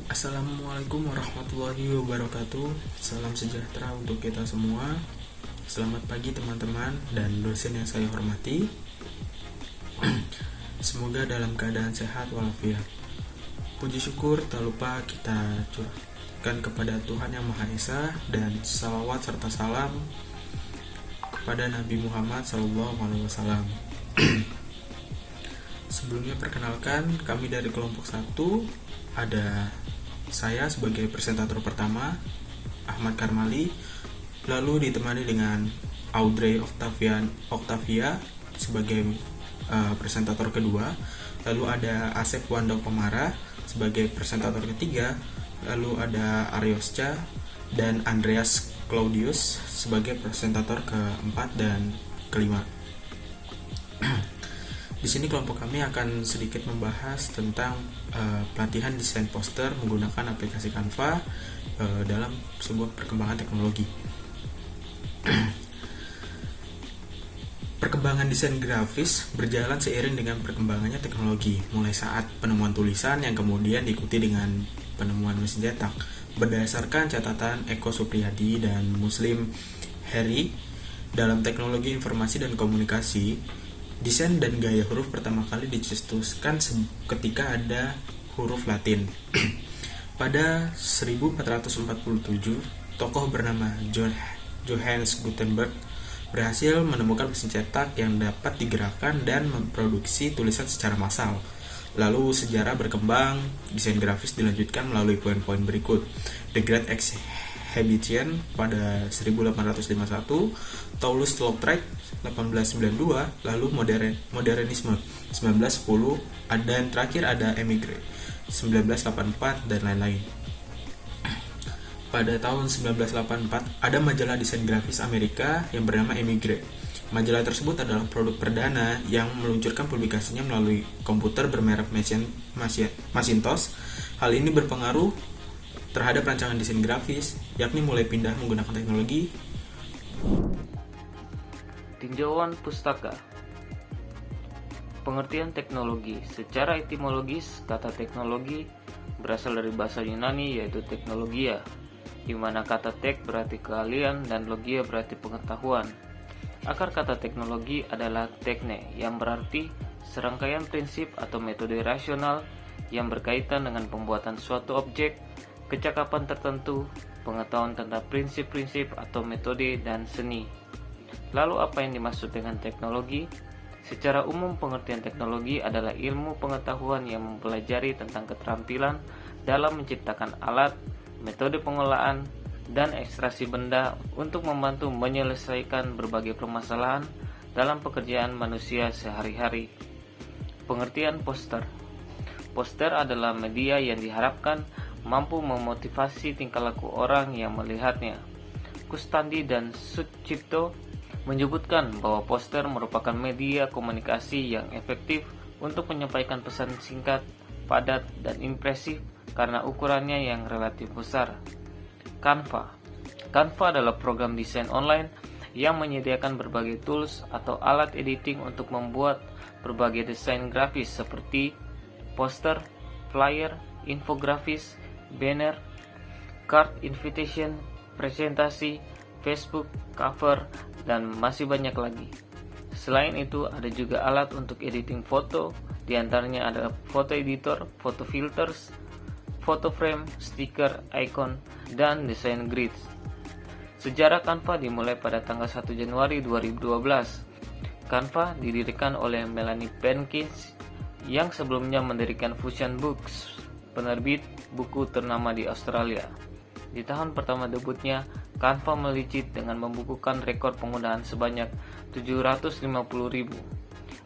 Assalamualaikum warahmatullahi wabarakatuh. Salam sejahtera untuk kita semua. Selamat pagi teman-teman dan dosen yang saya hormati. Semoga dalam keadaan sehat walafiat. Puji syukur tak lupa kita curahkan kepada Tuhan Yang Maha Esa, dan salawat serta salam kepada Nabi Muhammad SAW. Sebelumnya perkenalkan, kami dari kelompok 1 ada saya sebagai presentator pertama, Ahmad Karmali, lalu ditemani dengan Audrey Octavia sebagai presentator kedua, lalu ada Asep Wandok Pemara sebagai presentator ketiga, lalu ada Aryosca dan Andreas Claudius sebagai presentator keempat dan kelima. Di sini kelompok kami akan sedikit membahas tentang pelatihan desain poster menggunakan aplikasi Canva dalam sebuah perkembangan teknologi. Perkembangan desain grafis berjalan seiring dengan perkembangannya teknologi, mulai saat penemuan tulisan yang kemudian diikuti dengan penemuan mesin cetak. Berdasarkan catatan Eko Supriyadi dan Muslim Heri dalam teknologi informasi dan komunikasi, desain dan gaya huruf pertama kali dicetuskan ketika ada huruf Latin. Pada 1447, tokoh bernama Johannes Gutenberg berhasil menemukan mesin cetak yang dapat digerakkan dan memproduksi tulisan secara massal. Lalu sejarah berkembang, desain grafis dilanjutkan melalui poin-poin berikut. The Great Exhibition pada 1851, Toulouse-Lautrec 1892, lalu modernisme 1910, dan terakhir ada Emigre 1984 dan lain-lain. Pada tahun 1984 ada majalah desain grafis Amerika yang bernama Emigre. Majalah tersebut adalah produk perdana yang meluncurkan publikasinya melalui komputer bermerek Macintosh. Hal ini berpengaruh terhadap rancangan desain grafis, yakni mulai pindah menggunakan teknologi. Tinjauan pustaka. Pengertian teknologi. Secara etimologis, kata teknologi berasal dari bahasa Yunani yaitu teknologia, di mana kata tek berarti keahlian dan logia berarti pengetahuan. Akar kata teknologi adalah tekne, yang berarti serangkaian prinsip atau metode rasional yang berkaitan dengan pembuatan suatu objek, kecakapan tertentu, pengetahuan tentang prinsip-prinsip atau metode dan seni. Lalu apa yang dimaksud dengan teknologi? Secara umum, pengertian teknologi adalah ilmu pengetahuan yang mempelajari tentang keterampilan dalam menciptakan alat, metode pengolahan, dan ekstraksi benda untuk membantu menyelesaikan berbagai permasalahan dalam pekerjaan manusia sehari-hari. Pengertian poster. Poster adalah media yang diharapkan mampu memotivasi tingkah laku orang yang melihatnya. Kustandi dan Sucipto menyebutkan bahwa poster merupakan media komunikasi yang efektif untuk menyampaikan pesan singkat, padat, dan impresif karena ukurannya yang relatif besar. Canva. Canva adalah program desain online yang menyediakan berbagai tools atau alat editing untuk membuat berbagai desain grafis seperti poster, flyer, infografis, banner, card invitation, presentasi, Facebook, cover, dan masih banyak lagi. Selain itu, ada juga alat untuk editing foto, diantaranya ada foto editor, foto filters, foto frame, stiker, icon, dan desain grids. Sejarah Canva dimulai pada tanggal 1 Januari 2012. Canva didirikan oleh Melanie Penkins yang sebelumnya mendirikan Fusion Books, penerbit buku ternama di Australia. Di tahun pertama debutnya, Canva melejit dengan membukukan rekor penggunaan sebanyak 750.000.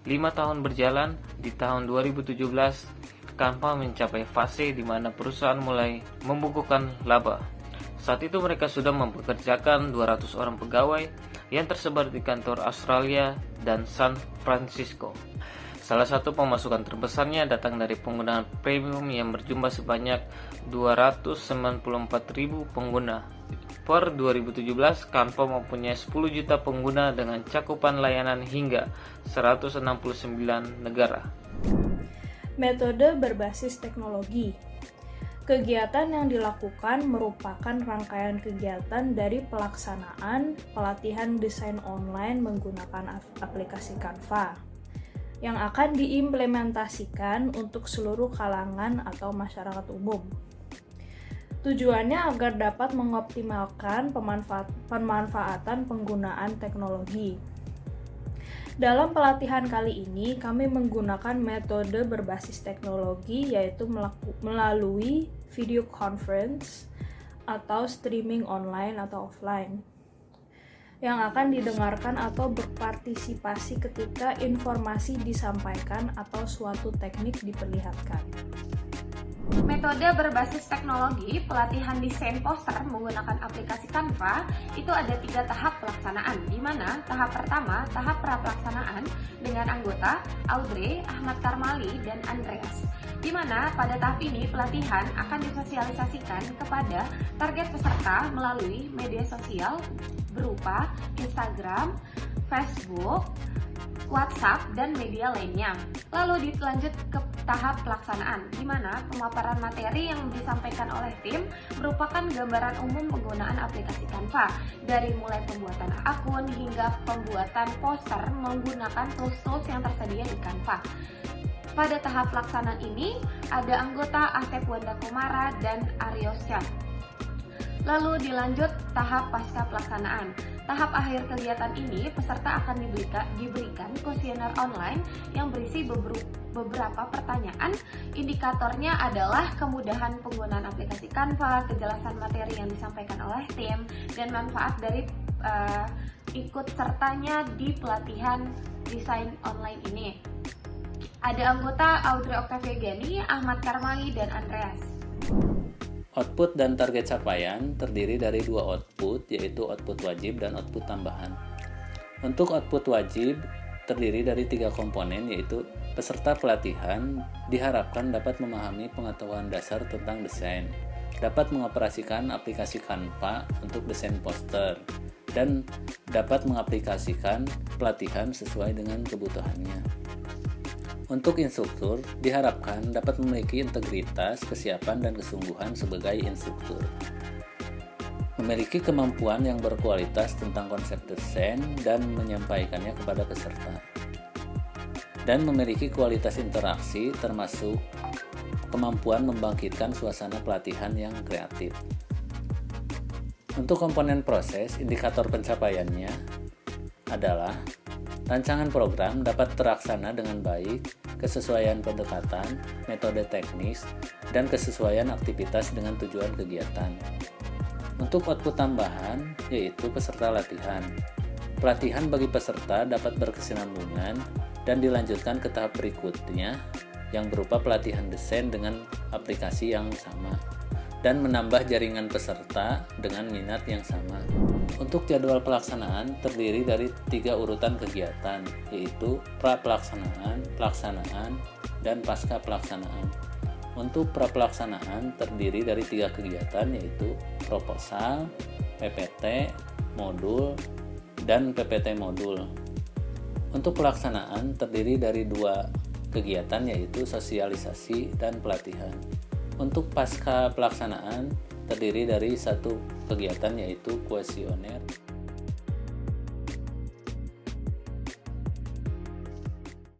5 tahun berjalan, di tahun 2017, Canva mencapai fase di mana perusahaan mulai membukukan laba. Saat itu mereka sudah mempekerjakan 200 orang pegawai yang tersebar di kantor Australia dan San Francisco. Salah satu pemasukan terbesarnya datang dari penggunaan premium yang berjumlah sebanyak 294.000 pengguna. Per 2017, Canva mempunyai 10 juta pengguna dengan cakupan layanan hingga 169 negara. Metode berbasis teknologi. Kegiatan yang dilakukan merupakan rangkaian kegiatan dari pelaksanaan pelatihan desain online menggunakan aplikasi Canva yang akan diimplementasikan untuk seluruh kalangan atau masyarakat umum. Tujuannya agar dapat mengoptimalkan pemanfaatan penggunaan teknologi. Dalam pelatihan kali ini, kami menggunakan metode berbasis teknologi, yaitu melalui video conference atau streaming online atau offline, yang akan didengarkan atau berpartisipasi ketika informasi disampaikan atau suatu teknik diperlihatkan. Metode berbasis teknologi pelatihan desain poster menggunakan aplikasi Canva itu ada 3 tahap pelaksanaan, di mana tahap pertama, tahap pra-pelaksanaan dengan anggota Audrey, Ahmad Karmali, dan Andreas. Di mana pada tahap ini pelatihan akan disosialisasikan kepada target peserta melalui media sosial berupa Instagram, Facebook, WhatsApp, dan media lainnya. Lalu dilanjut ke tahap pelaksanaan, di mana pemaparan materi yang disampaikan oleh tim merupakan gambaran umum penggunaan aplikasi Canva, dari mulai pembuatan akun hingga pembuatan poster menggunakan tools-tools yang tersedia di Canva. Pada tahap pelaksanaan ini, ada anggota Asep Wanda Komara dan Aryo Syam. Lalu dilanjut tahap pasca pelaksanaan. Tahap akhir kegiatan ini, peserta akan diberikan kuesioner online yang berisi beberapa pertanyaan. Indikatornya adalah kemudahan penggunaan aplikasi Canva, kejelasan materi yang disampaikan oleh tim, dan manfaat dari ikut sertanya di pelatihan desain online ini. Ada anggota Audrey Octavia Gani, Ahmad Karmali, dan Andreas. Output dan target capaian terdiri dari 2 output, yaitu output wajib dan output tambahan. Untuk output wajib terdiri dari 3 komponen, yaitu peserta pelatihan diharapkan dapat memahami pengetahuan dasar tentang desain, dapat mengoperasikan aplikasi Canva untuk desain poster, dan dapat mengaplikasikan pelatihan sesuai dengan kebutuhannya. Untuk instruktur, diharapkan dapat memiliki integritas, kesiapan, dan kesungguhan sebagai instruktur. Memiliki kemampuan yang berkualitas tentang konsep desain dan menyampaikannya kepada peserta. Dan memiliki kualitas interaksi termasuk kemampuan membangkitkan suasana pelatihan yang kreatif. Untuk komponen proses, indikator pencapaiannya adalah rancangan program dapat terlaksana dengan baik, kesesuaian pendekatan, metode teknis, dan kesesuaian aktivitas dengan tujuan kegiatan. Untuk output tambahan, yaitu peserta latihan. Pelatihan bagi peserta dapat berkesinambungan dan dilanjutkan ke tahap berikutnya, yang berupa pelatihan desain dengan aplikasi yang sama, dan menambah jaringan peserta dengan minat yang sama. Untuk jadwal pelaksanaan terdiri dari 3 urutan kegiatan, yaitu pra-pelaksanaan, pelaksanaan, dan pasca pelaksanaan. Untuk pra-pelaksanaan terdiri dari 3 kegiatan, yaitu proposal, PPT, modul, dan PPT modul. Untuk pelaksanaan terdiri dari 2 kegiatan, yaitu sosialisasi dan pelatihan. Untuk pasca pelaksanaan terdiri dari 1 kegiatan, yaitu kuesioner